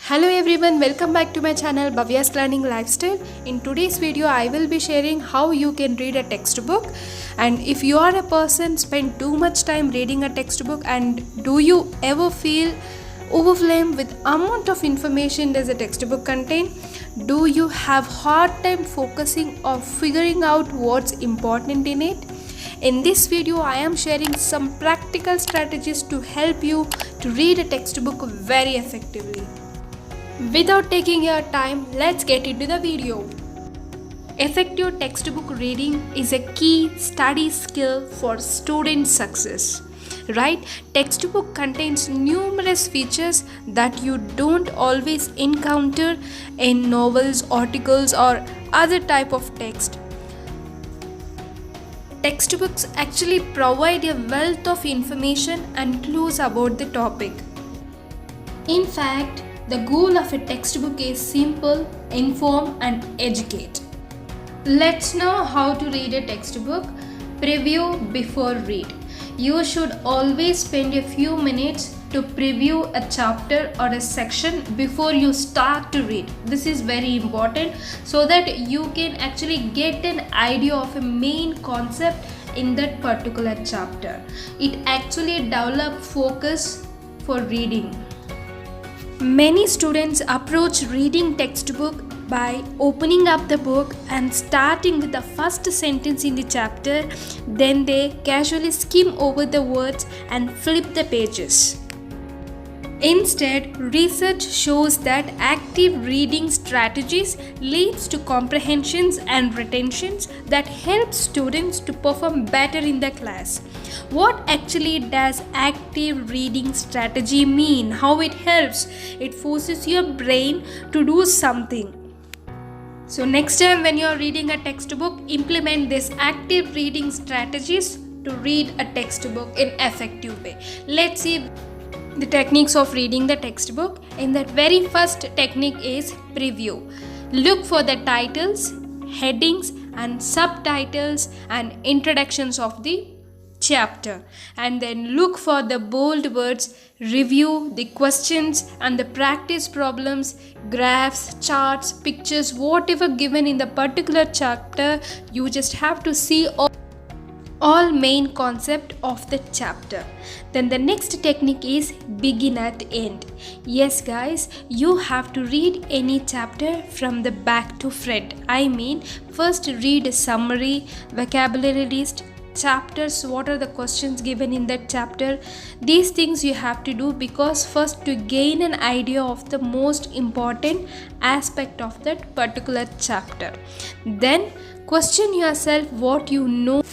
Hello everyone, welcome back to my channel Bhavya's Learning Lifestyle. In today's video, I will be sharing how you can read a textbook. And if you are a person spend too much time reading a textbook, and do you ever feel overwhelmed with amount of information does a textbook contain? Do you have hard time focusing or figuring out what's important in it? In this video, I am sharing some practical strategies to help you to read a textbook very effectively. Without taking your time, let's get into the video. Effective textbook reading is a key study skill for student success. Right? Textbook contains numerous features that you don't always encounter in novels, articles, or other type of text. Textbooks actually provide a wealth of information and clues about the topic. In fact, the goal of a textbook is simple, inform, and educate. Let's know how to read a textbook. Preview before read. You should always spend a few minutes to preview a chapter or a section before you start to read. This is very important so that you can actually get an idea of a main concept in that particular chapter. It actually develops focus for reading. Many students approach reading textbook by opening up the book and starting with the first sentence in the chapter. Then they casually skim over the words and flip the pages. Instead, research shows that active reading strategies leads to comprehensions and retentions that help students to perform better in the class. What actually does active reading strategy mean? How it helps? It forces your brain to do something. So next time when you are reading a textbook, implement this active reading strategies to read a textbook in effective way. Let's see the techniques of reading the textbook. In that very first technique is preview. Look for the titles, headings, and subtitles and introductions of the chapter, and then look for the bold words, review the questions and the practice problems, graphs, charts, pictures, whatever given in the particular chapter. You just have to see all main concept of the chapter. Then the next technique is begin at end. Yes guys, you have to read any chapter from the back to front. I mean, first read a summary, vocabulary list, chapters, what are the questions given in that chapter. These things you have to do because first to gain an idea of the most important aspect of that particular chapter. Then question yourself what you know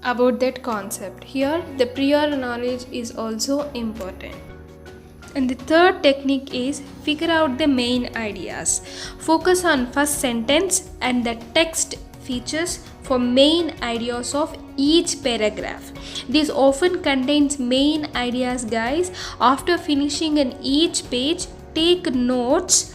about that concept. Here the prior knowledge is also important. And the third technique is figure out the main ideas. Focus on first sentence and the text features for main ideas of each paragraph. This often contains main ideas guys. After finishing in each page, take notes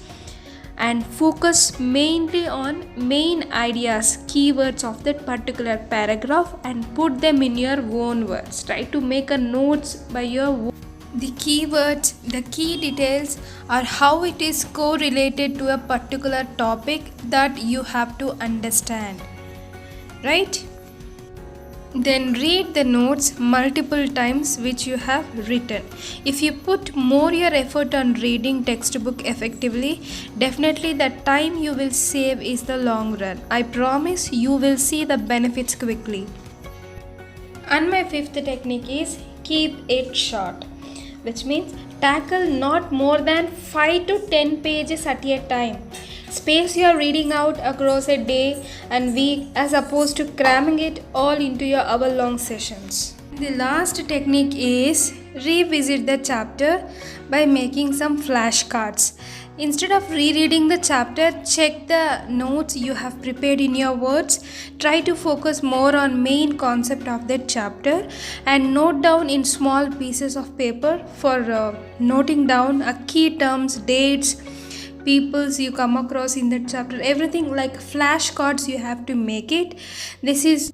and focus mainly on main ideas, keywords of that particular paragraph, and put them in your own words. Try to make a notes by your own. The keywords, the key details are how it is correlated to a particular topic that you have to understand. Right? Then read the notes multiple times which you have written. If you put more your effort on reading textbook effectively, definitely the time you will save is the long run. I promise you will see the benefits quickly. And my fifth technique is keep it short, which means tackle not more than 5 to 10 pages at a time. Space your reading out across a day and week as opposed to cramming it all into your hour-long sessions. The last technique is revisit the chapter by making some flashcards. Instead of rereading the chapter, check the notes you have prepared in your words. Try to focus more on main concept of that chapter and note down in small pieces of paper for noting down key terms, dates, peoples you come across in that chapter, everything like flashcards you have to make it. This is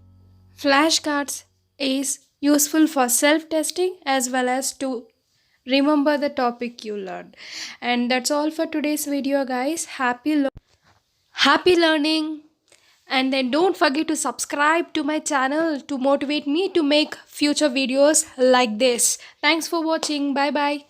flashcards is useful for self testing as well as to remember the topic you learned. And that's all for today's video, guys. Happy learning. And then don't forget to subscribe to my channel to motivate me to make future videos like this. Thanks for watching. Bye bye.